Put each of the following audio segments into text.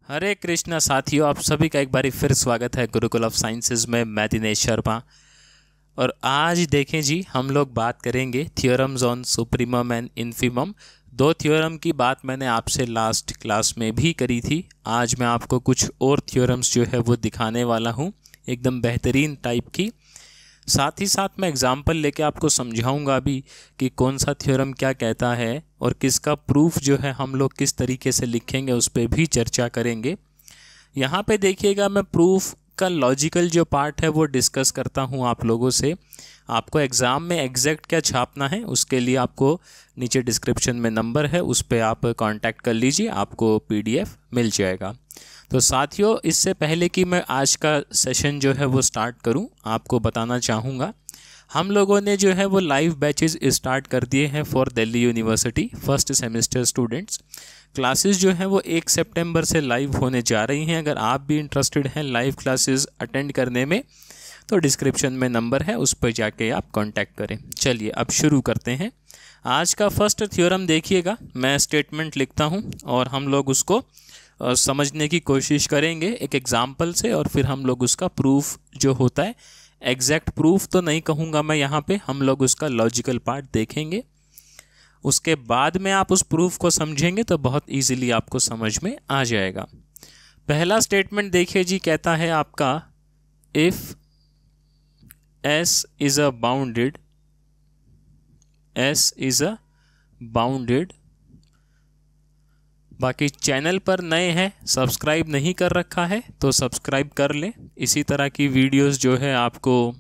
हरे कृष्णा साथियों, आप सभी का एक बार फिर स्वागत है गुरुकुल ऑफ साइंसेज में। मैं दिनेश शर्मा और आज देखें जी, हम लोग बात करेंगे theorems on supremum and infimum. दो थ्योरम की बात मैंने आपसे लास्ट क्लास में भी करी थी। आज मैं आपको कुछ और थ्योरम्स जो है वो दिखाने वाला हूँ, एकदम बेहतरीन टाइप की। साथ ही साथ मैं एग्जाम्पल लेके आपको समझाऊंगा भी कि कौन सा थ्योरम क्या कहता है और किसका प्रूफ जो है हम लोग किस तरीके से लिखेंगे, उस पर भी चर्चा करेंगे। यहाँ पे देखिएगा, मैं प्रूफ का लॉजिकल जो पार्ट है वो डिस्कस करता हूँ आप लोगों से। आपको एग्ज़ाम में एग्जैक्ट क्या छापना है उसके लिए आपको नीचे डिस्क्रिप्शन में नंबर है, उस पर आप कांटेक्ट कर लीजिए, आपको PDF मिल जाएगा। तो साथियों, इससे पहले कि मैं आज का सेशन जो है वो स्टार्ट करूं, आपको बताना चाहूँगा हम लोगों ने जो है वो लाइव बैचेस स्टार्ट कर दिए हैं for Delhi university first semester students. Classes जो हैं वो 1 सितंबर से लाइव होने जा रही हैं। अगर आप भी इंटरेस्टेड हैं लाइव क्लासेस अटेंड करने में तो डिस्क्रिप्शन में नंबर है, उस पर जाके आप कांटेक्ट करें। चलिए अब शुरू करते हैं। आज का फर्स्ट थ्योरम देखिएगा, मैं स्टेटमेंट लिखता हूँ और हम लोग उसको समझने की कोशिश करेंगे एक एग्जाम्पल से, और फिर हम लोग उसका प्रूफ जो होता है, एग्जैक्ट प्रूफ तो नहीं कहूँगा मैं यहाँ पे, हम लोग उसका लॉजिकल पार्ट देखेंगे। उसके बाद में आप उस प्रूफ को समझेंगे तो बहुत इजीली आपको समझ में आ जाएगा। पहला स्टेटमेंट देखिए जी, कहता है आपका if S is a bounded. बाकी चैनल पर नए हैं, सब्सक्राइब नहीं कर रखा है तो सब्सक्राइब कर लें। इसी तरह की वीडियोस जो है आपको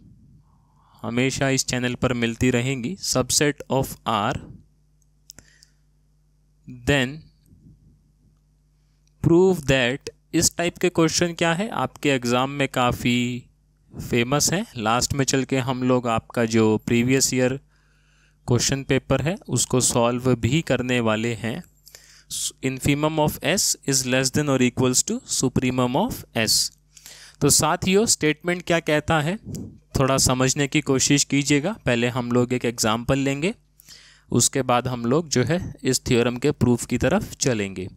हमेशा इस चैनल पर मिलती रहेंगी। Subset of R, then prove that. इस टाइप के क्वेश्चन क्या है, आपके एग्ज़ाम में काफ़ी फेमस है। लास्ट में चल के हम लोग आपका जो प्रीवियस ईयर क्वेश्चन पेपर है उसको सॉल्व भी करने वाले हैं। Infimum of S is less than और equals to supremum of S। तो साथियों, स्टेटमेंट क्या कहता है थोड़ा समझने की कोशिश कीजिएगा। पहले हम लोग एक एग्जाम्पल लेंगे, उसके बाद हम लोग जो है इस थ्योरम के प्रूफ की तरफ चलेंगे।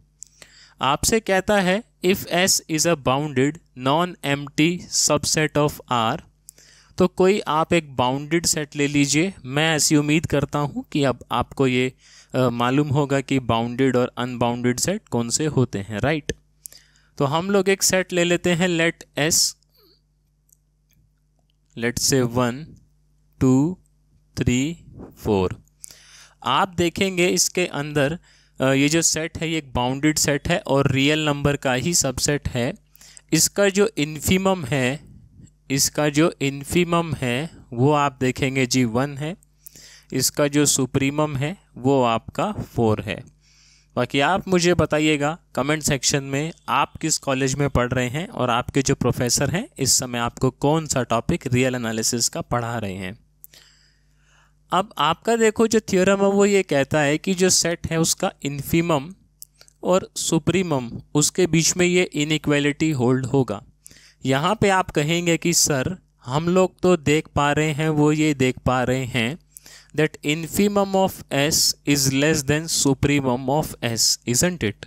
आपसे कहता है if S is a bounded non empty subset of R। तो कोई आप एक बाउंडेड सेट ले लीजिए। मैं ऐसी उम्मीद करता हूँ कि अब आपको ये मालूम होगा कि बाउंडेड और अनबाउंडेड सेट कौन से होते हैं, राइट। तो हम लोग एक सेट ले लेते हैं, लेट से 1 2 3 4। आप देखेंगे इसके अंदर ये जो सेट है ये एक बाउंडेड सेट है और रियल नंबर का ही सबसेट है। इसका जो इन्फीमम है वो आप देखेंगे जी 1 है। इसका जो सुप्रीमम है वो आपका 4 है। बाकी आप मुझे बताइएगा कमेंट सेक्शन में आप किस कॉलेज में पढ़ रहे हैं और आपके जो प्रोफेसर हैं इस समय आपको कौन सा टॉपिक रियल एनालिसिस का पढ़ा रहे हैं। अब आपका देखो जो थ्योरम है वो ये कहता है कि जो सेट है उसका इन्फीमम और सुप्रीमम उसके बीच में ये इनइक्वालिटी होल्ड होगा। यहाँ पे आप कहेंगे कि सर हम लोग तो देख पा रहे हैं, वो ये देख पा रहे हैं that infimum of S is less then supremum of S, isn't it.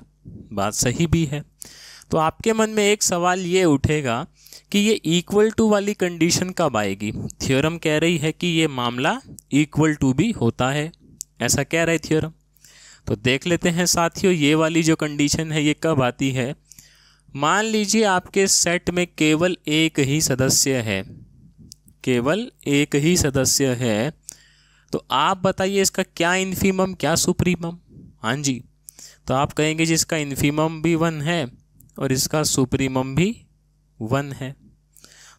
बात सही भी है। तो आपके मन में एक सवाल ये उठेगा कि ये इक्वल टू वाली कंडीशन कब आएगी। थ्योरम कह रही है कि ये मामला इक्वल टू भी होता है, ऐसा कह रहे थ्योरम। तो देख लेते हैं साथियों, ये वाली जो कंडीशन है ये कब आती है। मान लीजिए आपके सेट में केवल एक ही सदस्य है, तो आप बताइए इसका क्या इन्फीमम क्या सुप्रीमम। हाँ जी, तो आप कहेंगे जी इसका इन्फीमम भी 1 है और इसका सुप्रीमम भी 1 है।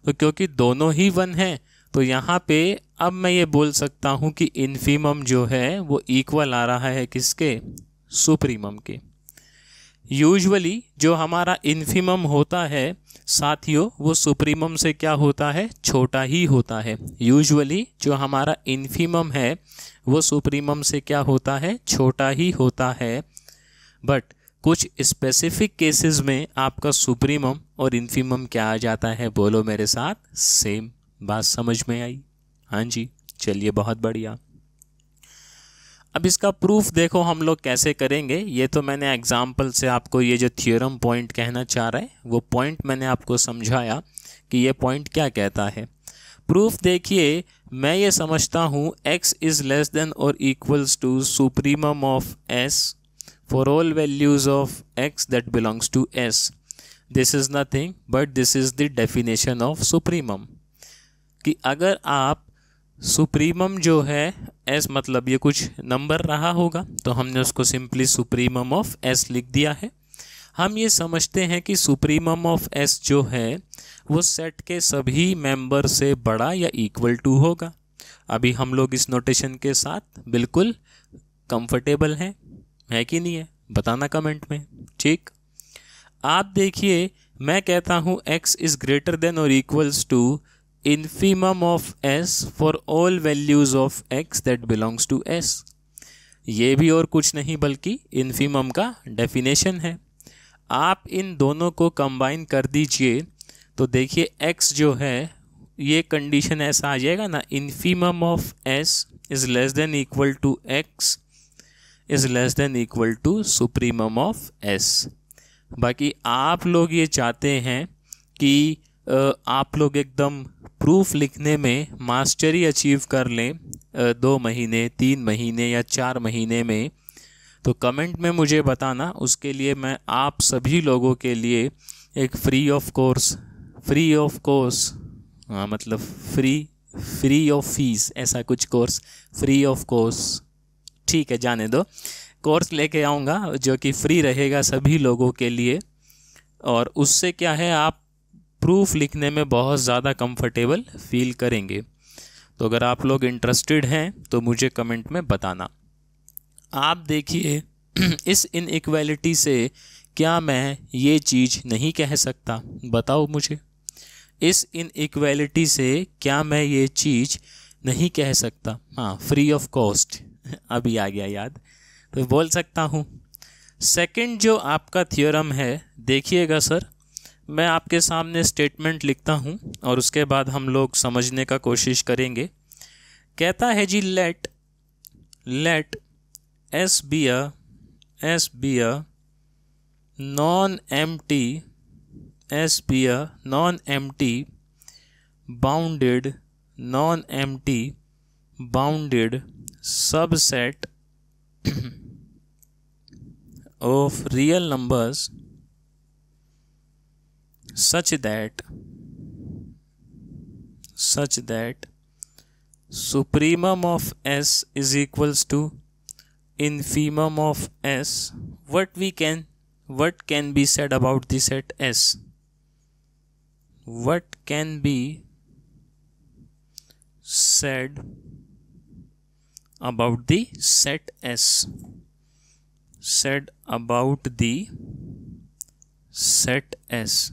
तो क्योंकि दोनों ही 1 है तो यहाँ पे अब मैं ये बोल सकता हूँ कि इन्फीमम जो है वो इक्वल आ रहा है किसके, सुप्रीमम के। यूजुअली जो हमारा इन्फीमम होता है साथियों वो सुप्रीमम से क्या होता है, छोटा ही होता है। यूजुअली जो हमारा इन्फीमम है वो सुप्रीमम से क्या होता है, छोटा ही होता है। बट कुछ स्पेसिफिक केसेस में आपका सुप्रीमम और इन्फीमम क्या आ जाता है, बोलो मेरे साथ, सेम। बात समझ में आई? हाँ जी, चलिए बहुत बढ़िया। अब इसका प्रूफ देखो हम लोग कैसे करेंगे। ये तो मैंने एग्जाम्पल से आपको ये जो थ्योरम पॉइंट कहना चाह रहा है वो पॉइंट मैंने आपको समझाया कि ये पॉइंट क्या कहता है। प्रूफ देखिए, मैं ये समझता हूँ x इज़ लेस देन और equals to supremum of s for all values of x that belongs to s। This is nothing but this is the definition of supremum, कि अगर आप सुप्रीमम जो है s मतलब ये कुछ नंबर रहा होगा तो हमने उसको सिंपली सुप्रीमम ऑफ s लिख दिया है। हम ये समझते हैं कि सुप्रीमम ऑफ s जो है वो सेट के सभी मेंबर से बड़ा या इक्वल टू होगा। अभी हम लोग इस नोटेशन के साथ बिल्कुल कंफर्टेबल हैं, है कि नहीं है? बताना कमेंट में। ठीक, आप देखिए, मैं कहता हूँ x इज़ ग्रेटर देन और equals to infimum of s for all values of x that belongs to s। ये भी और कुछ नहीं बल्कि इन्फीमम का डेफिनेशन है। आप इन दोनों को कंबाइन कर दीजिए तो देखिए x जो है ये कंडीशन ऐसा आ जाएगा ना, infimum of s is less than equal to x is less than equal to supremum of s। बाकी आप लोग ये चाहते हैं कि आप लोग एकदम प्रूफ लिखने में मास्टरी अचीव कर लें 2 महीने 3 महीने या 4 महीने में, तो कमेंट में मुझे बताना। उसके लिए मैं आप सभी लोगों के लिए एक फ्री ऑफ कोर्स हाँ मतलब फ्री ऑफ फीस ऐसा कुछ कोर्स, फ्री ऑफ कोर्स, ठीक है जाने दो, कोर्स लेके आऊँगा जो कि फ्री रहेगा सभी लोगों के लिए। और उससे क्या है, आप प्रूफ लिखने में बहुत ज़्यादा कंफर्टेबल फील करेंगे। तो अगर आप लोग इंटरेस्टेड हैं तो मुझे कमेंट में बताना। आप देखिए, इस इनइक्वालिटी से क्या मैं ये चीज़ नहीं कह सकता? बताओ मुझे, इस इनइक्वालिटी से क्या मैं ये चीज़ नहीं कह सकता? हाँ, फ्री ऑफ कॉस्ट अभी आ गया याद, तो बोल सकता हूँ। सेकंड जो आपका थ्योरम है, देखिएगा सर, मैं आपके सामने स्टेटमेंट लिखता हूँ और उसके बाद हम लोग समझने का कोशिश करेंगे। कहता है जी, late S be a non-empty bounded subset of real numbers such that supremum of S is equals to infimum of S. What can be said about the set S? What can be said about the set S? Said about the set S.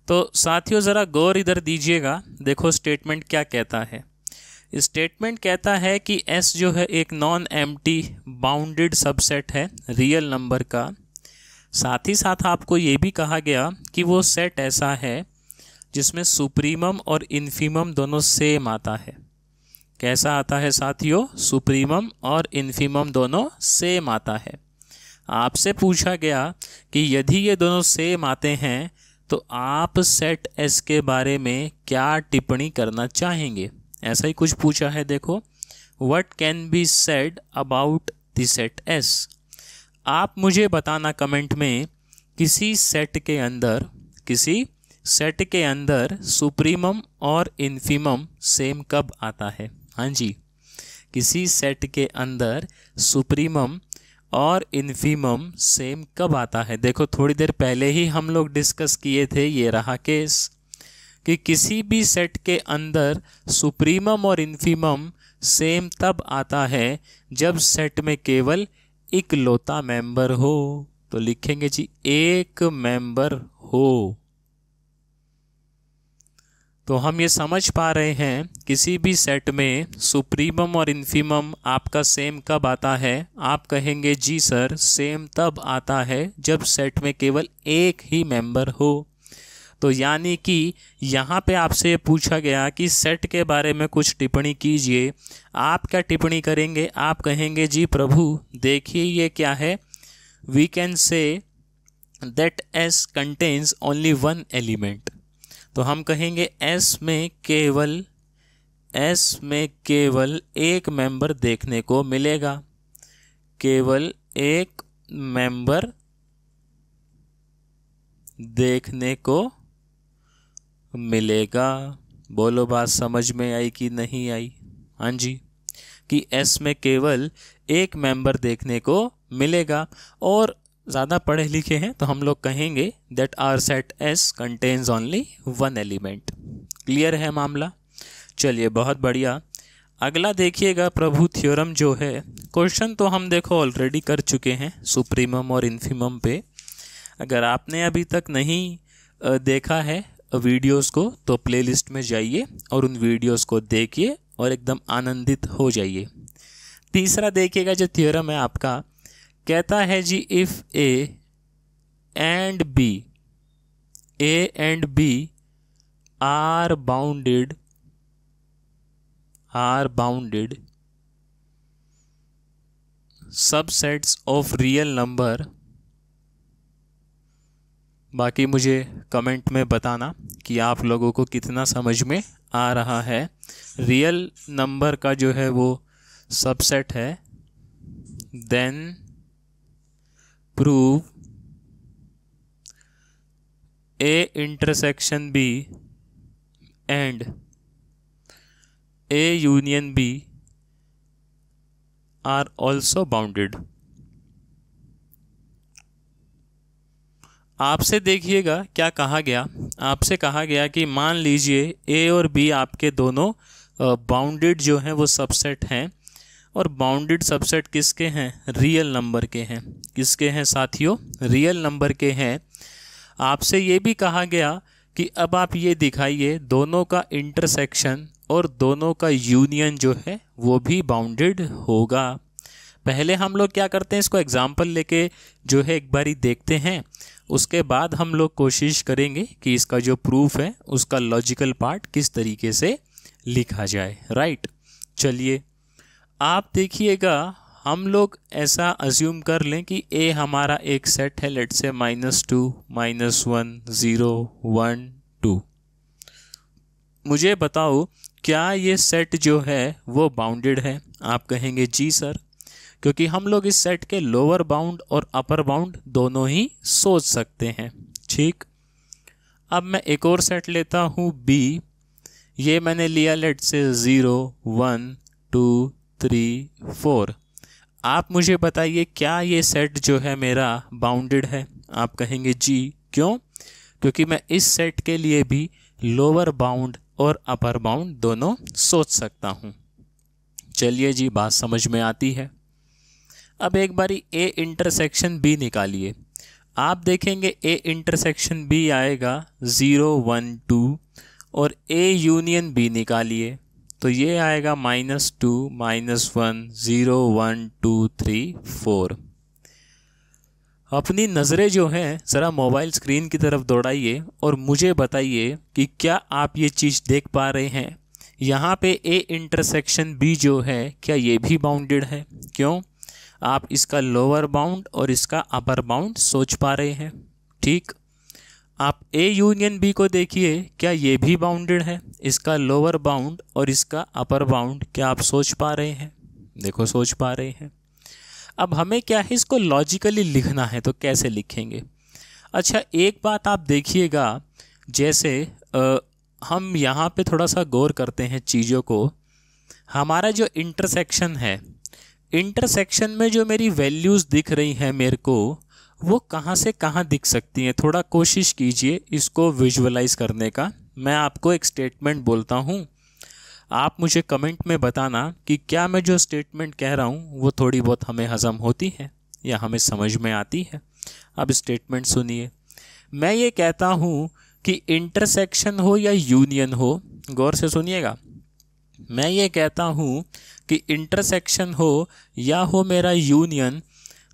तो साथियों ज़रा गौर इधर दीजिएगा, देखो statement क्या कहता है। Statement कहता है कि S जो है एक नॉन एम्प्टी बाउंडेड सबसेट है रियल नंबर का। साथ ही साथ आपको ये भी कहा गया कि वो सेट ऐसा है जिसमें सुप्रीमम और इन्फीमम दोनों सेम आता है। कैसा आता है साथियों? सुप्रीमम और इन्फीमम दोनों सेम आता है। आपसे पूछा गया कि यदि ये दोनों सेम आते हैं तो आप सेट S के बारे में क्या टिप्पणी करना चाहेंगे? ऐसा ही कुछ पूछा है। देखो, what can be said about the set S। आप मुझे बताना कमेंट में, किसी सेट के अंदर सुप्रीमम और इन्फीमम सेम कब आता है? हाँ जी, किसी सेट के अंदर सुप्रीमम और इन्फीमम सेम कब आता है? देखो, थोड़ी देर पहले ही हम लोग डिस्कस किए थे, ये रहा केस, कि किसी भी सेट के अंदर सुप्रीमम और इन्फीमम सेम तब आता है जब सेट में केवल इकलौता मेंबर हो। तो लिखेंगे जी, एक मेंबर हो। तो हम ये समझ पा रहे हैं किसी भी सेट में सुप्रीमम और इन्फीमम आपका सेम कब आता है? आप कहेंगे जी सर, सेम तब आता है जब सेट में केवल एक ही मेंबर हो। तो यानी कि यहाँ पे आपसे ये पूछा गया कि सेट के बारे में कुछ टिप्पणी कीजिए। आप क्या टिप्पणी करेंगे? आप कहेंगे जी प्रभु देखिए ये क्या है, we can say that S contains only one element. तो हम कहेंगे S में केवल एक मेंबर देखने को मिलेगा, केवल एक मेंबर देखने को मिलेगा। बोलो बात समझ में आई कि नहीं आई? हाँ जी, कि S में केवल एक मेंबर देखने को मिलेगा। और ज़्यादा पढ़े लिखे हैं तो हम लोग कहेंगे that our set S contains only one element. Clear है मामला? चलिए बहुत बढ़िया। अगला देखिएगा प्रभु थ्योरम जो है, क्वेश्चन तो हम देखो ऑलरेडी कर चुके हैं सुप्रीमम और इन्फीमम पे। अगर आपने अभी तक नहीं देखा है वीडियोस को तो प्लेलिस्ट में जाइए और उन वीडियोस को देखिए और एकदम आनंदित हो जाइए। तीसरा देखिएगा जो थ्योरम है आपका, कहता है जी if A and B are bounded subsets of real number. बाकी मुझे कमेंट में बताना कि आप लोगों को कितना समझ में आ रहा है। रियल नंबर का जो है वो सबसेट है, then prove A intersection B and A union B are also bounded. आपसे देखिएगा क्या कहा गया। आपसे कहा गया कि मान लीजिए A और B आपके दोनों बाउंडेड जो हैं वो सबसेट हैं, और बाउंडेड सबसेट किसके हैं? रियल नंबर के हैं। किसके हैं साथियों? रियल नंबर के हैं। आपसे ये भी कहा गया कि अब आप ये दिखाइए दोनों का इंटरसेक्शन और दोनों का यूनियन जो है वो भी बाउंडेड होगा। पहले हम लोग क्या करते हैं, इसको एग्जाम्पल लेके जो है एक बारी देखते हैं, उसके बाद हम लोग कोशिश करेंगे कि इसका जो प्रूफ है उसका लॉजिकल पार्ट किस तरीके से लिखा जाए। राइट, चलिए आप देखिएगा, हम लोग ऐसा अज्यूम कर लें कि A हमारा एक सेट है, लेट्स से -2, -1, 0, 1, 2। मुझे बताओ क्या ये सेट जो है वो बाउंडेड है? आप कहेंगे जी सर, क्योंकि हम लोग इस सेट के लोअर बाउंड और अपर बाउंड दोनों ही सोच सकते हैं। ठीक, अब मैं एक और सेट लेता हूँ B। ये मैंने लिया लेट्स से 0, 1, 2, 3, 4। आप मुझे बताइए क्या ये सेट जो है मेरा बाउंडेड है? आप कहेंगे जी। क्यों? क्योंकि मैं इस सेट के लिए भी लोअर बाउंड और अपर बाउंड दोनों सोच सकता हूँ। चलिए जी, बात समझ में आती है। अब एक बारी A इंटरसेक्शन B निकालिए। आप देखेंगे A इंटरसेक्शन B आएगा 0, 1, 2, और A यूनियन B निकालिए तो ये आएगा -2, -1, 0, 1, 2, 3, 4। अपनी नज़रें जो हैं ज़रा मोबाइल स्क्रीन की तरफ दौड़ाइए और मुझे बताइए कि क्या आप ये चीज़ देख पा रहे हैं? यहाँ पे A इंटरसेक्शन B जो है क्या ये भी बाउंडेड है? क्यों? आप इसका लोअर बाउंड और इसका अपर बाउंड सोच पा रहे हैं। ठीक, आप A यूनियन B को देखिए, क्या ये भी बाउंडेड है? इसका लोअर बाउंड और इसका अपर बाउंड क्या आप सोच पा रहे हैं? देखो सोच पा रहे हैं। अब हमें क्या है, इसको लॉजिकली लिखना है, तो कैसे लिखेंगे? अच्छा, एक बात आप देखिएगा, जैसे हम यहाँ पे थोड़ा सा गौर करते हैं चीज़ों को। हमारा जो इंटरसेक्शन है, इंटरसेक्शन में जो मेरी वैल्यूज़ दिख रही हैं मेरे को, वो कहाँ से कहाँ दिख सकती हैं? थोड़ा कोशिश कीजिए इसको विजुअलाइज करने का। मैं आपको एक स्टेटमेंट बोलता हूँ, आप मुझे कमेंट में बताना कि क्या मैं जो स्टेटमेंट कह रहा हूँ वो थोड़ी बहुत हमें हज़म होती है या हमें समझ में आती है। अब स्टेटमेंट सुनिए। मैं ये कहता हूँ कि इंटरसेक्शन हो या यूनियन हो, गौर से सुनिएगा, मैं ये कहता हूँ कि इंटरसेक्शन हो या हो मेरा यूनियन,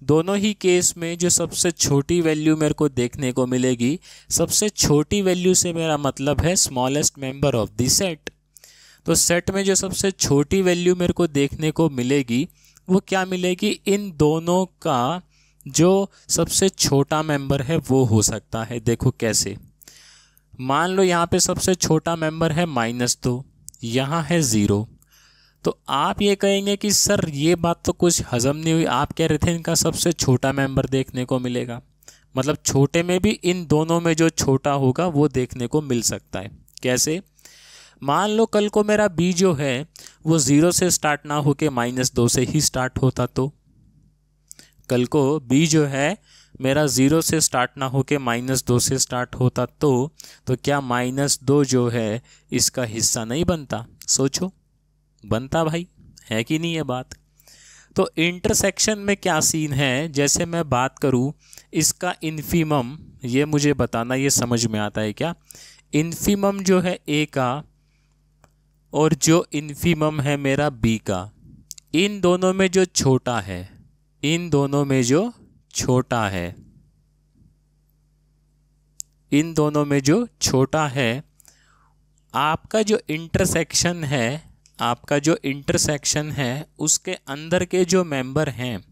दोनों ही केस में जो सबसे छोटी वैल्यू मेरे को देखने को मिलेगी, सबसे छोटी वैल्यू से मेरा मतलब है smallest member of the set. तो सेट में जो सबसे छोटी वैल्यू मेरे को देखने को मिलेगी वो क्या मिलेगी, इन दोनों का जो सबसे छोटा मेंबर है वो हो सकता है। देखो कैसे, मान लो यहाँ पे सबसे छोटा मेंबर है -2, यहाँ है 0। तो आप ये कहेंगे कि सर ये बात तो कुछ हजम नहीं हुई, आप कह रहे थे इनका सबसे छोटा मेंबर देखने को मिलेगा, मतलब छोटे में भी इन दोनों में जो छोटा होगा वो देखने को मिल सकता है। कैसे, मान लो कल को मेरा b जो है वो 0 से स्टार्ट ना होके -2 से ही स्टार्ट होता, तो कल को b जो है मेरा 0 से स्टार्ट ना होके -2 से स्टार्ट होता तो क्या -2 जो है इसका हिस्सा नहीं बनता? सोचो, बनता भाई, है कि नहीं ये बात? तो इंटरसेक्शन में क्या सीन है, जैसे मैं बात करूं इसका इन्फीमम, ये मुझे बताना, ये समझ में आता है क्या? इन्फीमम जो है a का और जो इन्फीमम है मेरा b का, इन दोनों में जो छोटा है, इन दोनों में जो छोटा है, इन दोनों में जो छोटा है, आपका जो इंटरसेक्शन है, आपका जो इंटरसेक्शन है उसके अंदर के जो मेंबर हैं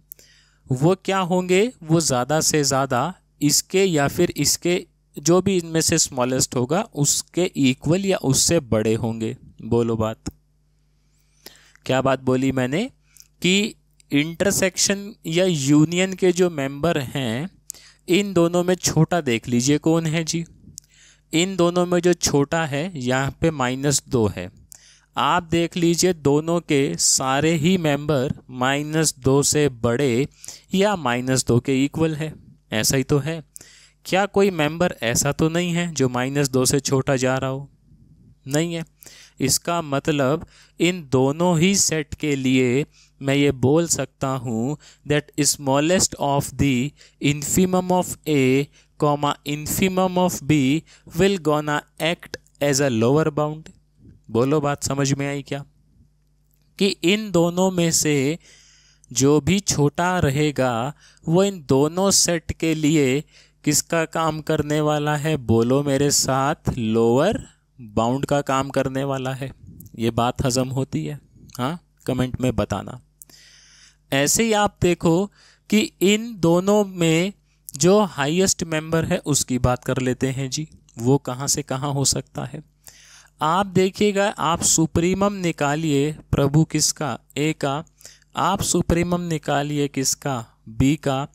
वो क्या होंगे, वो ज़्यादा से ज़्यादा इसके या फिर इसके, जो भी इनमें से स्मॉलेस्ट होगा उसके इक्वल या उससे बड़े होंगे। बोलो बात, क्या बात बोली मैंने? कि इंटरसेक्शन या यूनियन के जो मेंबर हैं इन दोनों में छोटा देख लीजिए कौन है जी। इन दोनों में जो छोटा है यहाँ पे -2 है, आप देख लीजिए दोनों के सारे ही मेंबर -2 से बड़े या -2 के इक्वल है, ऐसा ही तो है। क्या कोई मेंबर ऐसा तो नहीं है जो -2 से छोटा जा रहा हो? नहीं है। इसका मतलब इन दोनों ही सेट के लिए मैं ये बोल सकता हूँ that smallest of the infimum of A, infimum of B will gonna act as a lower bound. बोलो बात समझ में आई क्या? कि इन दोनों में से जो भी छोटा रहेगा वो इन दोनों सेट के लिए किसका काम करने वाला है? बोलो मेरे साथ, लोअर बाउंड का काम करने वाला है। ये बात हजम होती है? हाँ, कमेंट में बताना। ऐसे ही आप देखो कि इन दोनों में जो हाईएस्ट मेंबर है उसकी बात कर लेते हैं जी, वो कहाँ से कहाँ हो सकता है? आप देखिएगा, आप सुप्रीमम निकालिए प्रभु किसका? A का। आप सुप्रीमम निकालिए किसका? B का।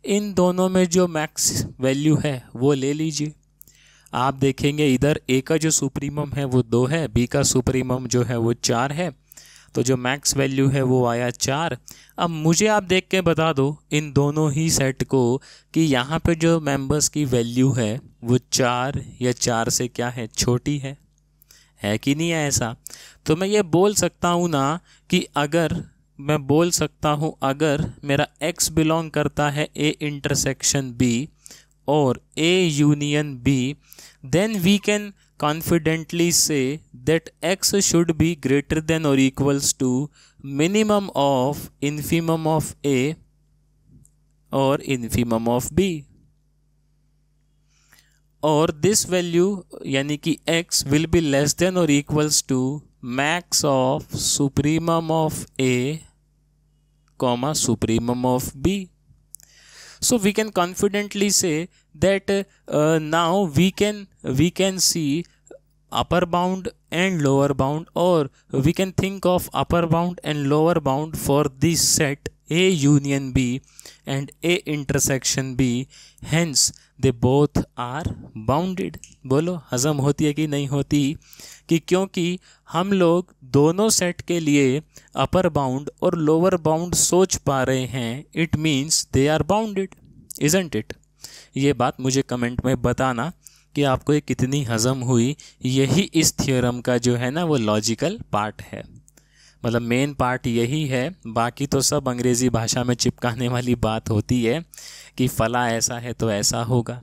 इन दोनों में जो मैक्स वैल्यू है वो ले लीजिए। आप देखेंगे इधर A का जो सुप्रीमम है वो 2 है, B का सुप्रीमम जो है वो 4 है, तो जो मैक्स वैल्यू है वो आया 4। अब मुझे आप देख के बता दो इन दोनों ही सेट को कि यहाँ पे जो मेंबर्स की वैल्यू है वो 4 या 4 से क्या है, छोटी है कि नहीं है ऐसा? तो मैं ये बोल सकता हूँ ना कि अगर मैं बोल सकता हूँ अगर मेरा x बिलोंग करता है A इंटरसेक्शन B और A union B, then we can confidently say that x should be greater than or equals to minimum of infimum of A or infimum of B, or this value यानी कि x will be less than और equals to max of supremum of A comma supremum of B. So we can confidently say that now we can see upper bound and lower bound, or we can think of upper bound and lower bound for this set A union B and A intersection B, hence they both are bounded. बोलो हजम होती है कि नहीं होती? कि क्योंकि हम लोग दोनों सेट के लिए अपर बाउंड और लोअर बाउंड सोच पा रहे हैं, it means they are bounded, isn't it? ये बात मुझे कमेंट में बताना कि आपको ये कितनी हजम हुई। यही इस थ्योरम का जो है ना वो लॉजिकल पार्ट है, मतलब मेन पार्ट यही है। बाकी तो सब अंग्रेज़ी भाषा में चिपकाने वाली बात होती है कि फला ऐसा है तो ऐसा होगा,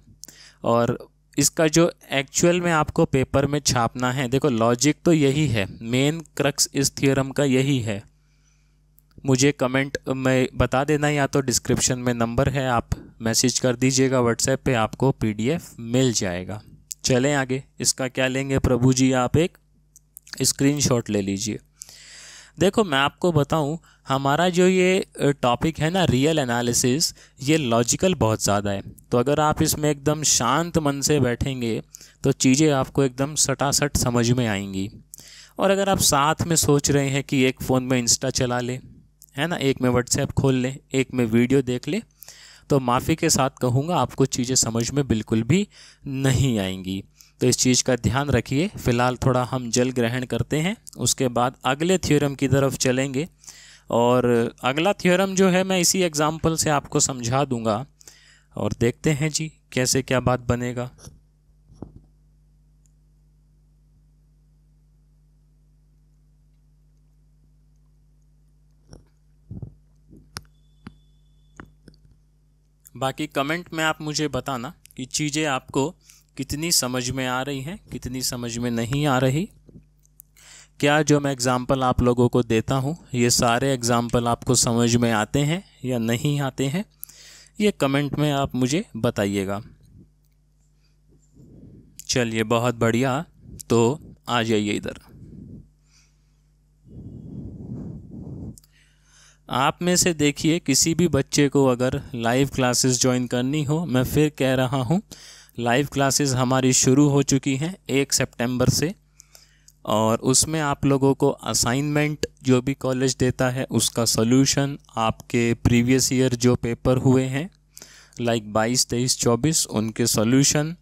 और इसका जो एक्चुअल में आपको पेपर में छापना है, देखो लॉजिक तो यही है, मेन क्रक्स इस थ्योरम का यही है। मुझे कमेंट में बता देना, या तो डिस्क्रिप्शन में नंबर है, आप मैसेज कर दीजिएगा व्हाट्सएप पे, आपको पीडीएफ मिल जाएगा। चलें आगे। इसका क्या लेंगे प्रभु जी, आप एक स्क्रीनशॉट ले लीजिए। देखो मैं आपको बताऊं, हमारा जो ये टॉपिक है ना रियल एनालिसिस, ये लॉजिकल बहुत ज़्यादा है। तो अगर आप इसमें एकदम शांत मन से बैठेंगे तो चीज़ें आपको एकदम सटासट समझ में आएंगी। और अगर आप साथ में सोच रहे हैं कि एक फ़ोन में इंस्टा चला ले, है ना, एक में व्हाट्सएप खोल लें, एक में वीडियो देख ले, तो माफ़ी के साथ कहूँगा आपको चीज़ें समझ में बिल्कुल भी नहीं आएंगी। तो इस चीज़ का ध्यान रखिए। फ़िलहाल थोड़ा हम जल ग्रहण करते हैं, उसके बाद अगले थ्योरम की तरफ चलेंगे। और अगला थ्योरम जो है मैं इसी एग्जाम्पल से आपको समझा दूंगा, और देखते हैं जी कैसे क्या बात बनेगा। बाकी कमेंट में आप मुझे बताना कि चीज़ें आपको कितनी समझ में आ रही हैं, कितनी समझ में नहीं आ रही। क्या जो मैं एग्ज़ाम्पल आप लोगों को देता हूँ, ये सारे एग्ज़ाम्पल आपको समझ में आते हैं या नहीं आते हैं, ये कमेंट में आप मुझे बताइएगा। चलिए बहुत बढ़िया, तो आ जाइए इधर। आप में से देखिए किसी भी बच्चे को अगर लाइव क्लासेस ज्वाइन करनी हो, मैं फिर कह रहा हूँ लाइव क्लासेस हमारी शुरू हो चुकी हैं 1 सितंबर से, और उसमें आप लोगों को असाइनमेंट जो भी कॉलेज देता है उसका सॉल्यूशन, आपके प्रीवियस ईयर जो पेपर हुए हैं लाइक 22, 23, 24, उनके सॉल्यूशन,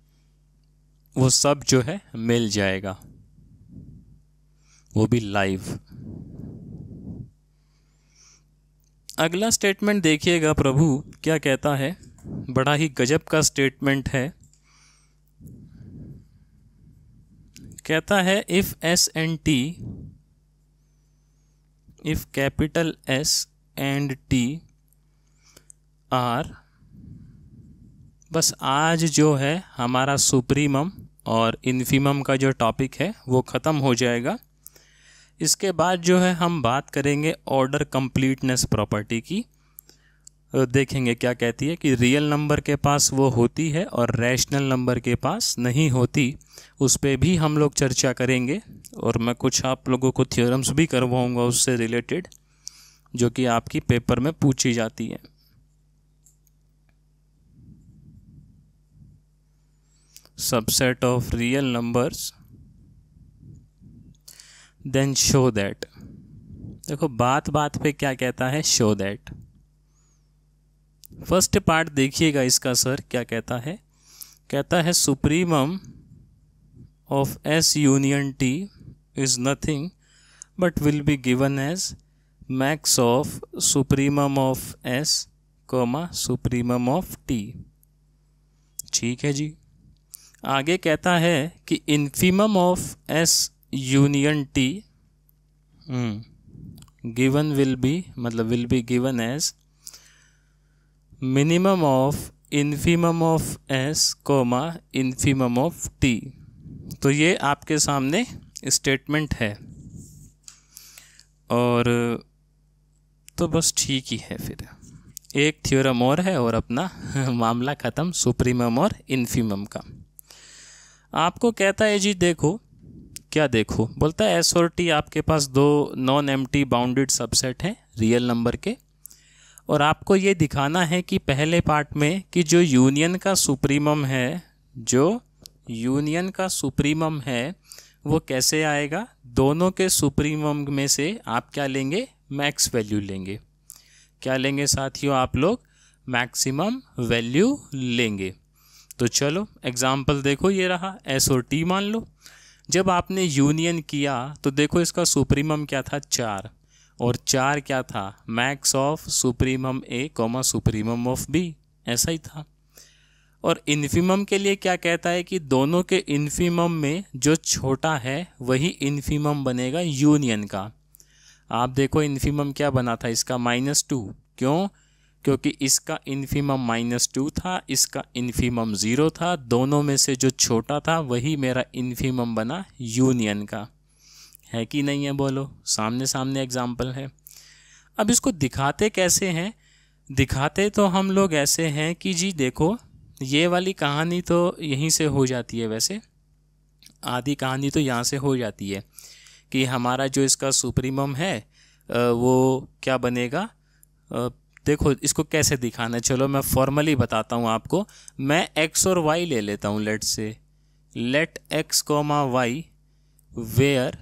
वो सब जो है मिल जाएगा, वो भी लाइव। अगला स्टेटमेंट देखिएगा प्रभु क्या कहता है, बड़ा ही गजब का स्टेटमेंट है। कहता है if S and T, if capital S and T R, बस आज जो है हमारा सुप्रीमम और इन्फीमम का जो टॉपिक है वो ख़त्म हो जाएगा। इसके बाद जो है हम बात करेंगे ऑर्डर कंप्लीटनेस प्रॉपर्टी की। देखेंगे क्या कहती है कि रियल नंबर के पास वो होती है और रैशनल नंबर के पास नहीं होती, उस पर भी हम लोग चर्चा करेंगे। और मैं कुछ आप लोगों को थ्योरम्स भी करवाऊंगा उससे रिलेटेड, जो कि आपकी पेपर में पूछी जाती है। Subset of real numbers then show that. देखो बात बात पे क्या कहता है, शो दैट। फर्स्ट पार्ट देखिएगा इसका सर क्या कहता है। कहता है supremum of S union T is nothing but will be given as max of supremum of S comma supremum of T. ठीक है जी। आगे कहता है कि infimum of S union T given will be, मतलब will be given as minimum of infimum of S comma infimum of T. तो ये आपके सामने स्टेटमेंट है, और तो बस ठीक ही है। फिर एक थ्योरम और है और अपना मामला ख़त्म सुप्रीमम और इन्फीमम का। आपको कहता है जी देखो क्या, देखो बोलता है एस और टी आपके पास दो नॉन एम्प्टी बाउंडेड सबसेट हैं रियल नंबर के, और आपको ये दिखाना है कि पहले पार्ट में कि जो यूनियन का सुप्रीमम है, जो यूनियन का सुप्रीमम है वो कैसे आएगा। दोनों के सुप्रीमम में से आप क्या लेंगे, मैक्स वैल्यू लेंगे। क्या लेंगे साथियों आप लोग, मैक्सिमम वैल्यू लेंगे। तो चलो एग्जाम्पल देखो, ये रहा एस और टी मान लो। जब आपने यूनियन किया तो देखो इसका सुप्रीमम क्या था, 4, और 4 क्या था, max of supremum A comma supremum of B, ऐसा ही था। और इन्फीमम के लिए क्या कहता है कि दोनों के इन्फीमम में जो छोटा है वही इन्फीमम बनेगा यूनियन का। आप देखो इन्फीमम क्या बना था इसका, -2। क्यों, क्योंकि इसका इन्फीमम -2 था, इसका इन्फीमम 0 था। दोनों में से जो छोटा था वही मेरा इन्फीमम बना यूनियन का। है कि नहीं है, बोलो। सामने सामने एग्जाम्पल है। अब इसको दिखाते कैसे हैं? दिखाते तो हम लोग ऐसे हैं कि जी देखो, ये वाली कहानी तो यहीं से हो जाती है, वैसे आधी कहानी तो यहाँ से हो जाती है कि हमारा जो इसका सुप्रीमम है वो क्या बनेगा। देखो इसको कैसे दिखाना है, चलो मैं फॉर्मली बताता हूँ आपको। मैं x और y ले लेता हूँ, let x comma Y where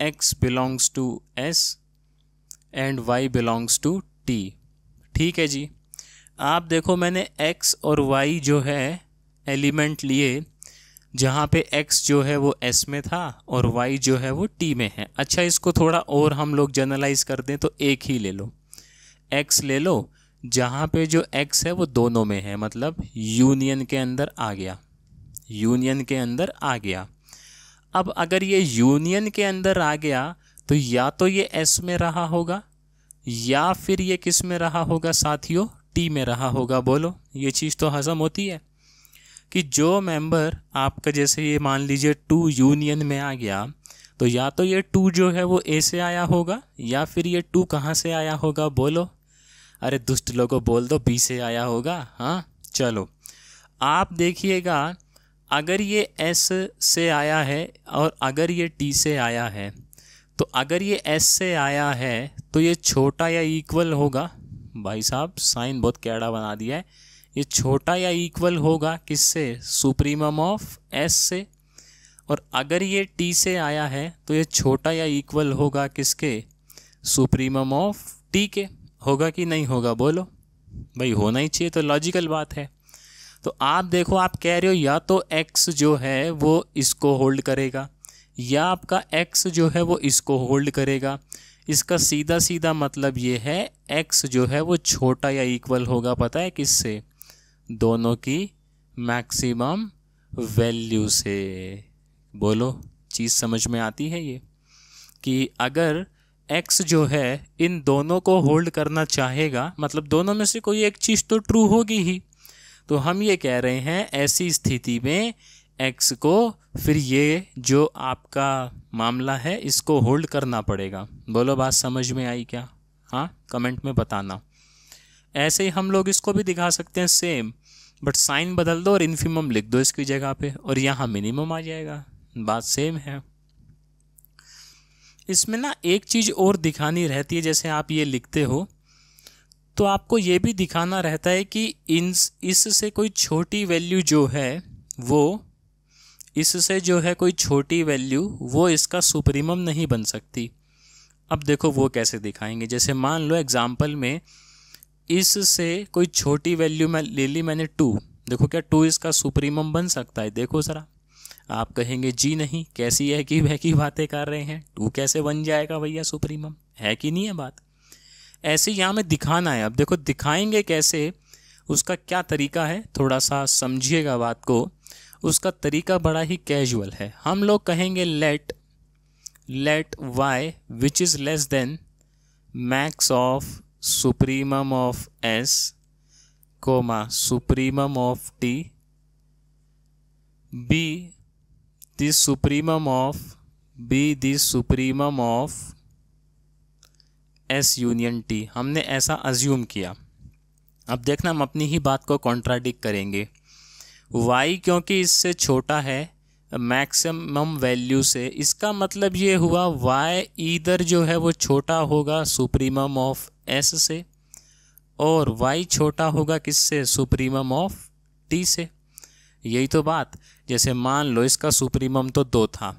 x belongs to s and y belongs to t। ठीक है जी। आप देखो मैंने x और y जो है एलिमेंट लिए, जहाँ पे x जो है वो s में था और y जो है वो t में है। अच्छा, इसको थोड़ा और हम लोग जनरलाइज कर दें तो एक ही ले लो, x ले लो, जहाँ पे जो x है वो दोनों में है, मतलब यूनियन के अंदर आ गया, यूनियन के अंदर आ गया। अब अगर ये यूनियन के अंदर आ गया तो या तो ये s में रहा होगा या फिर ये किस में रहा होगा साथियों, t में रहा होगा। बोलो, ये चीज़ तो हजम होती है कि जो मेंबर आपका, जैसे ये मान लीजिए 2 यूनियन में आ गया, तो या तो ये 2 जो है वो a से आया होगा या फिर ये 2 कहाँ से आया होगा। बोलो, अरे दुष्ट लोगों बोल दो, b से आया होगा। हाँ चलो, आप देखिएगा, अगर ये s से आया है और अगर ये t से आया है, तो अगर ये s से आया है तो ये छोटा या इक्वल होगा। भाई साहब साइन बहुत कैड़ा बना दिया है। ये छोटा या इक्वल होगा किससे? सुप्रीमम ऑफ s से। और अगर ये t से आया है तो ये छोटा या इक्वल होगा किसके? सुप्रीमम ऑफ t के। होगा कि नहीं होगा? बोलो भाई, होना ही चाहिए, तो लॉजिकल बात है। तो आप देखो, आप कह रहे हो या तो x जो है वो इसको होल्ड करेगा या आपका x जो है वो इसको होल्ड करेगा। इसका सीधा सीधा मतलब ये है x जो है वो छोटा या इक्वल होगा, पता है किससे? दोनों की मैक्सिमम वैल्यू से। बोलो, चीज़ समझ में आती है ये कि अगर x जो है इन दोनों को होल्ड करना चाहेगा, मतलब दोनों में से कोई एक चीज़ तो ट्रू होगी ही। तो हम ये कह रहे हैं ऐसी स्थिति में x को फिर ये जो आपका मामला है इसको होल्ड करना पड़ेगा। बोलो, बात समझ में आई क्या? हाँ, कमेंट में बताना। ऐसे ही हम लोग इसको भी दिखा सकते हैं सेम, बट साइन बदल दो और इन्फिमम लिख दो इसकी जगह पे और यहाँ मिनिमम आ जाएगा। बात सेम है। इसमें ना एक चीज़ और दिखानी रहती है, जैसे आप ये लिखते हो तो आपको ये भी दिखाना रहता है कि इससे कोई छोटी वैल्यू जो है वो, इससे जो है कोई छोटी वैल्यू वो इसका सुप्रीमम नहीं बन सकती। अब देखो वो कैसे दिखाएंगे। जैसे मान लो एग्जाम्पल में इससे कोई छोटी वैल्यू मैं ले ली मैंने 2। देखो क्या 2 इसका सुप्रीमम बन सकता है? देखो ज़रा। आप कहेंगे जी नहीं, कैसी है कि वह की बातें कर रहे हैं, 2 कैसे बन जाएगा भैया सुप्रीमम? है कि नहीं है बात? ऐसे यहाँ में दिखाना है। अब देखो दिखाएंगे कैसे, उसका क्या तरीका है, थोड़ा सा समझिएगा बात को। उसका तरीका बड़ा ही कैजुअल है। हम लोग कहेंगे let y which is less than max of supremum of s comma supremum of t be the supremum of s union t। हमने ऐसा अज्यूम किया। अब देखना हम अपनी ही बात को कॉन्ट्राडिक्ट करेंगे। y क्योंकि इससे छोटा है मैक्सिमम वैल्यू से, इसका मतलब ये हुआ y ईदर जो है वो छोटा होगा सुप्रीमम ऑफ s से और y छोटा होगा किससे? सुप्रीमम ऑफ t से। यही तो बात। जैसे मान लो इसका सुप्रीमम तो 2 था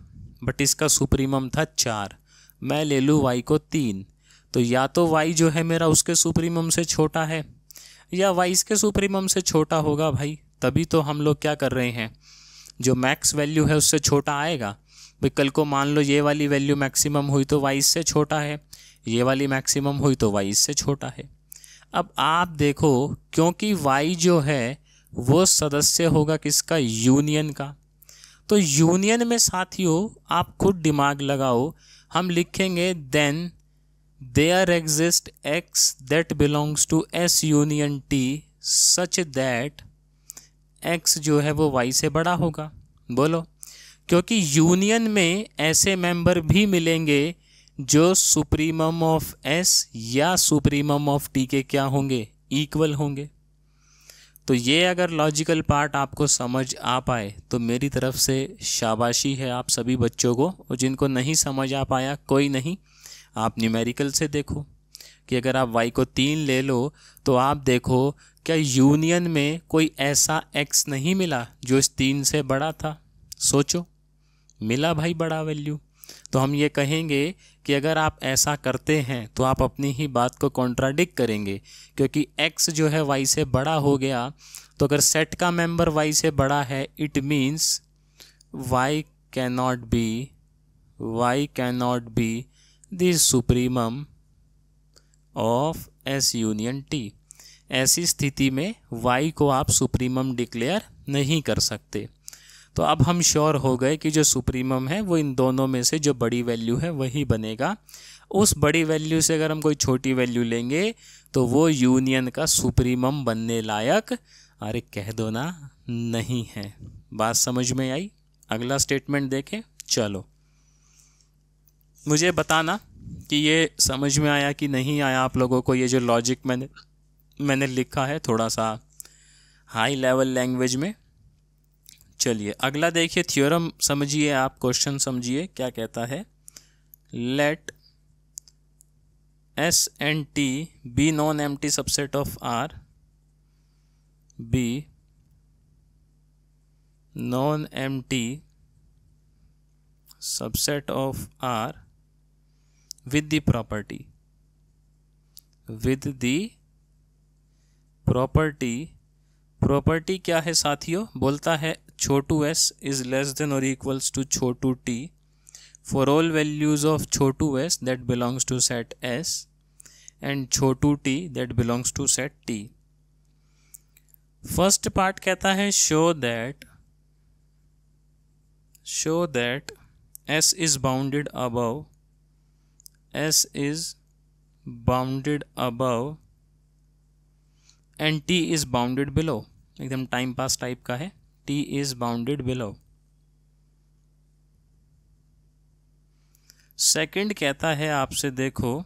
बट इसका सुप्रीमम था 4, मैं ले लूँ y को 3, तो या तो y जो है मेरा उसके सुप्रीमम से छोटा है या y इसके सुप्रीमम से छोटा होगा भाई। तभी तो हम लोग क्या कर रहे हैं, जो मैक्स वैल्यू है उससे छोटा आएगा भाई। कल को मान लो ये वाली वैल्यू मैक्सिमम हुई तो y इससे छोटा है, ये वाली मैक्सिमम हुई तो y इससे छोटा है। अब आप देखो, क्योंकि y जो है वो सदस्य होगा किसका? यूनियन का। तो यूनियन में साथियों आप खुद दिमाग लगाओ, हम लिखेंगे then there exist x that belongs to s union t such that x जो है वो y से बड़ा होगा। बोलो, क्योंकि यूनियन में ऐसे मेंबर भी मिलेंगे जो सुप्रीमम ऑफ एस या सुप्रीमम ऑफ टी के क्या होंगे, इक्वल होंगे। तो ये अगर लॉजिकल पार्ट आपको समझ आ पाए तो मेरी तरफ से शाबाशी है आप सभी बच्चों को, और जिनको नहीं समझ आ पाया कोई नहीं, आप न्यूमेरिकल से देखो कि अगर आप y को 3 ले लो तो आप देखो क्या यूनियन में कोई ऐसा x नहीं मिला जो इस 3 से बड़ा था। सोचो, मिला भाई बड़ा वैल्यू। तो हम ये कहेंगे कि अगर आप ऐसा करते हैं तो आप अपनी ही बात को कॉन्ट्राडिक्ट करेंगे, क्योंकि x जो है y से बड़ा हो गया। तो अगर सेट का मेंबर y से बड़ा है, it means y cannot be the supremum of S union T। ऐसी स्थिति में y को आप सुप्रीमम डिक्लेयर नहीं कर सकते। तो अब हम श्योर हो गए कि जो सुप्रीमम है वो इन दोनों में से जो बड़ी वैल्यू है वही बनेगा। उस बड़ी वैल्यू से अगर हम कोई छोटी वैल्यू लेंगे तो वो यूनियन का सुप्रीमम बनने लायक, अरे कह दो ना, नहीं है। बात समझ में आई? अगला स्टेटमेंट देखें। चलो मुझे बताना कि ये समझ में आया कि नहीं आया आप लोगों को। ये जो लॉजिक मैंने लिखा है थोड़ा सा हाई लेवल लैंग्वेज में। चलिए अगला देखिए, थ्योरम समझिए आप, क्वेश्चन समझिए क्या कहता है। Let S and T be non-empty subset of R, be non-empty subset of R with the property property क्या है साथियों? बोलता है छोटू s इज लेस देन और इक्वल्स टू छोटू t for all values of छोटू s that belongs to set s and छोटू t that belongs to set t। First part कहता है show that s is bounded above and t is bounded below। एकदम time pass type का है, t is bounded below। Second कहता है आपसे, देखो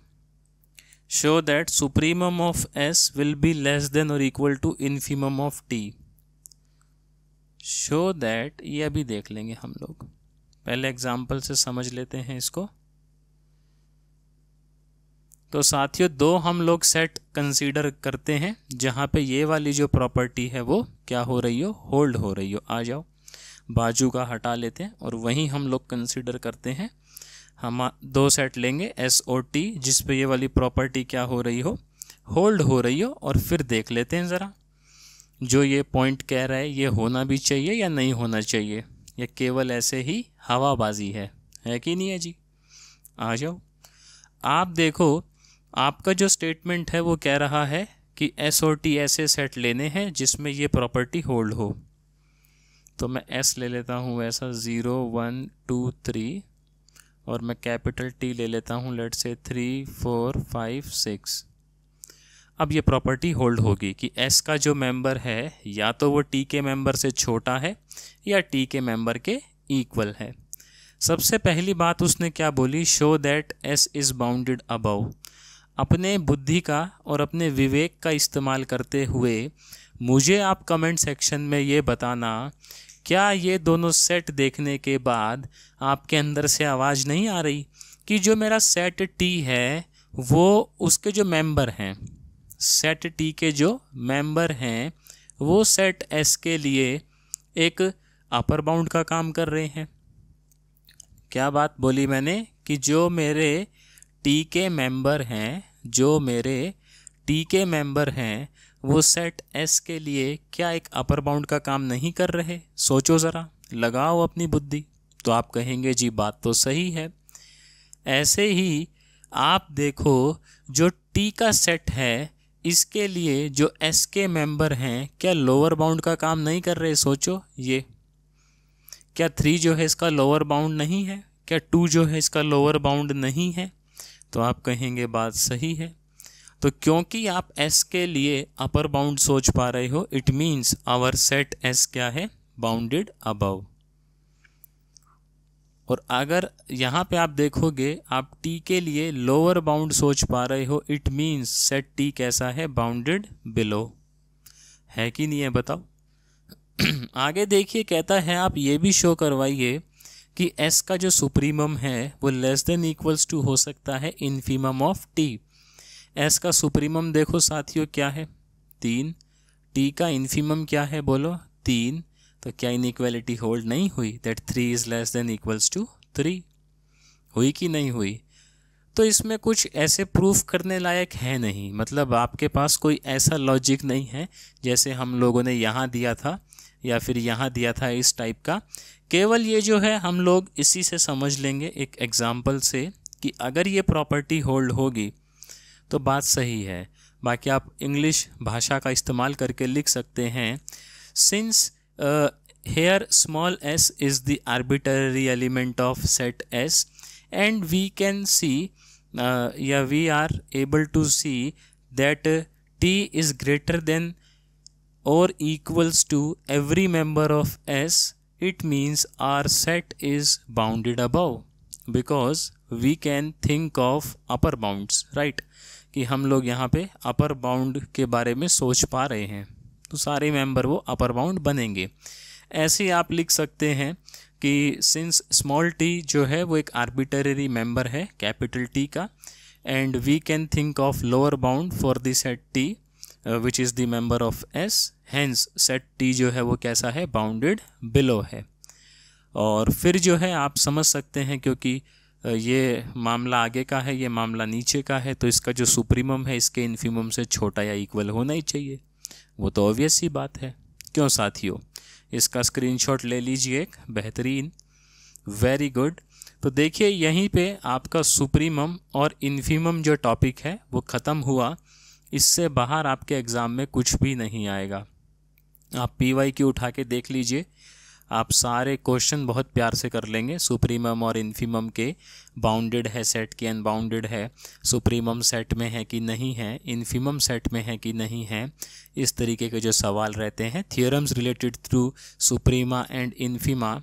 show that supremum of s will be less than or equal to infimum of t। Show that, ये अभी देख लेंगे हम लोग, पहले एग्जाम्पल से समझ लेते हैं इसको। तो साथियों दो हम लोग सेट कंसीडर करते हैं जहाँ पे ये वाली जो प्रॉपर्टी है वो क्या हो रही हो, होल्ड हो रही हो। आ जाओ, बाजू का हटा लेते हैं और वहीं हम लोग कंसीडर करते हैं। हम दो सेट लेंगे S और T जिस पे ये वाली प्रॉपर्टी क्या हो रही हो, होल्ड हो रही हो, और फिर देख लेते हैं ज़रा जो ये पॉइंट कह रहा है ये होना भी चाहिए या नहीं होना चाहिए, या केवल ऐसे ही हवाबाजी है कि नहीं है जी। आ जाओ, आप देखो आपका जो स्टेटमेंट है वो कह रहा है कि S और T ऐसे सेट लेने हैं जिसमें ये प्रॉपर्टी होल्ड हो। तो मैं S ले लेता हूँ ऐसा 0 1 2 3, और मैं कैपिटल T ले लेता हूँ लेट से 3 4 5 6। अब ये प्रॉपर्टी होल्ड होगी कि S का जो मेंबर है या तो वो T के मेंबर से छोटा है या T के मेंबर के इक्वल है। सबसे पहली बात उसने क्या बोली, show that S is bounded above. अपने बुद्धि का और अपने विवेक का इस्तेमाल करते हुए मुझे आप कमेंट सेक्शन में ये बताना, क्या ये दोनों सेट देखने के बाद आपके अंदर से आवाज़ नहीं आ रही कि जो मेरा सेट T है वो उसके जो मेंबर हैं, सेट T के जो मेंबर हैं वो सेट S के लिए एक अपर बाउंड का काम कर रहे हैं। क्या बात बोली मैंने कि जो मेरे T के मेंबर हैं, वो सेट S के लिए क्या एक अपर बाउंड का काम नहीं कर रहे? सोचो ज़रा, लगाओ अपनी बुद्धि। तो आप कहेंगे जी बात तो सही है। ऐसे ही आप देखो जो T का सेट है इसके लिए जो S के मेंबर हैं क्या लोअर बाउंड का काम नहीं कर रहे? सोचो, ये क्या 3 जो है इसका लोअर बाउंड नहीं है? क्या 2 जो है इसका लोअर बाउंड नहीं है? तो आप कहेंगे बात सही है। तो क्योंकि आप S के लिए अपर बाउंड सोच पा रहे हो, it means our set S क्या है, बाउंडेड अबव। और अगर यहाँ पे आप देखोगे आप टी के लिए लोअर बाउंड सोच पा रहे हो, इट मीन्स सेट टी कैसा है, बाउंडेड बिलो, है कि नहीं है बताओ। आगे देखिए कहता है आप ये भी शो करवाइए कि एस का जो सुप्रीमम है वो लेस देन इक्वल्स टू हो सकता है इन्फीमम ऑफ टी। एस का सुप्रीमम देखो साथियों क्या है 3, टी का इन्फीमम क्या है बोलो 3, तो क्या इनइक्वालिटी होल्ड नहीं हुई, that 3 is less than equals to 3, हुई कि नहीं हुई। तो इसमें कुछ ऐसे प्रूफ करने लायक है नहीं, मतलब आपके पास कोई ऐसा लॉजिक नहीं है जैसे हम लोगों ने यहाँ दिया था या फिर यहाँ दिया था इस टाइप का। केवल ये जो है हम लोग इसी से समझ लेंगे एक एग्जाम्पल से कि अगर ये प्रॉपर्टी होल्ड होगी तो बात सही है। बाकी आप इंग्लिश भाषा का इस्तेमाल करके लिख सकते हैं, since here small s is the arbitrary element of set S and we can see we are able to see that t is greater than or equals to every member of S, it means our set is bounded above because we can think of upper bounds, right? कि हम लोग यहाँ पे upper bound के बारे में सोच पा रहे हैं तो सारे मेंबर वो अपर बाउंड बनेंगे। ऐसे आप लिख सकते हैं कि सिंस स्मॉल टी जो है वो एक आर्बिट्रेरी मेंबर है कैपिटल टी का and we can think of lower bound for the set T which is the member of S, hence set T जो है वो कैसा है, बाउंडेड बिलो है। और फिर जो है आप समझ सकते हैं क्योंकि ये मामला आगे का है, ये मामला नीचे का है, तो इसका जो सुप्रीमम है इसके इन्फीमम से छोटा या इक्वल होना ही चाहिए। वो तो ऑब्वियस सी बात है, क्यों साथियों। इसका स्क्रीनशॉट ले लीजिए एक, बेहतरीन, वेरी गुड। तो देखिए यहीं पे आपका सुप्रीमम और इन्फीमम जो टॉपिक है वो ख़त्म हुआ। इससे बाहर आपके एग्ज़ाम में कुछ भी नहीं आएगा। आप PYQ उठा के देख लीजिए, आप सारे क्वेश्चन बहुत प्यार से कर लेंगे। सुप्रीमम और इन्फीमम के बाउंडेड है सेट की अनबाउंडेड है, सुप्रीमम सेट में है कि नहीं है, इन्फीमम सेट में है कि नहीं है, इस तरीके के जो सवाल रहते हैं थियोरम्स रिलेटेड थ्रू सुप्रीमा एंड इन्फीमा।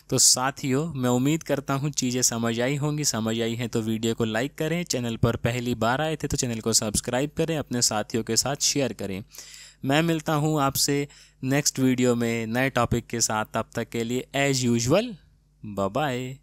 तो साथियों मैं उम्मीद करता हूँ चीज़ें समझ आई होंगी। समझ आई हैं तो वीडियो को लाइक करें, चैनल पर पहली बार आए थे तो चैनल को सब्सक्राइब करें, अपने साथियों के साथ शेयर करें। मैं मिलता हूँ आपसे नेक्स्ट वीडियो में नए टॉपिक के साथ, तब तक के लिए एज यूजुअल बाय बाय।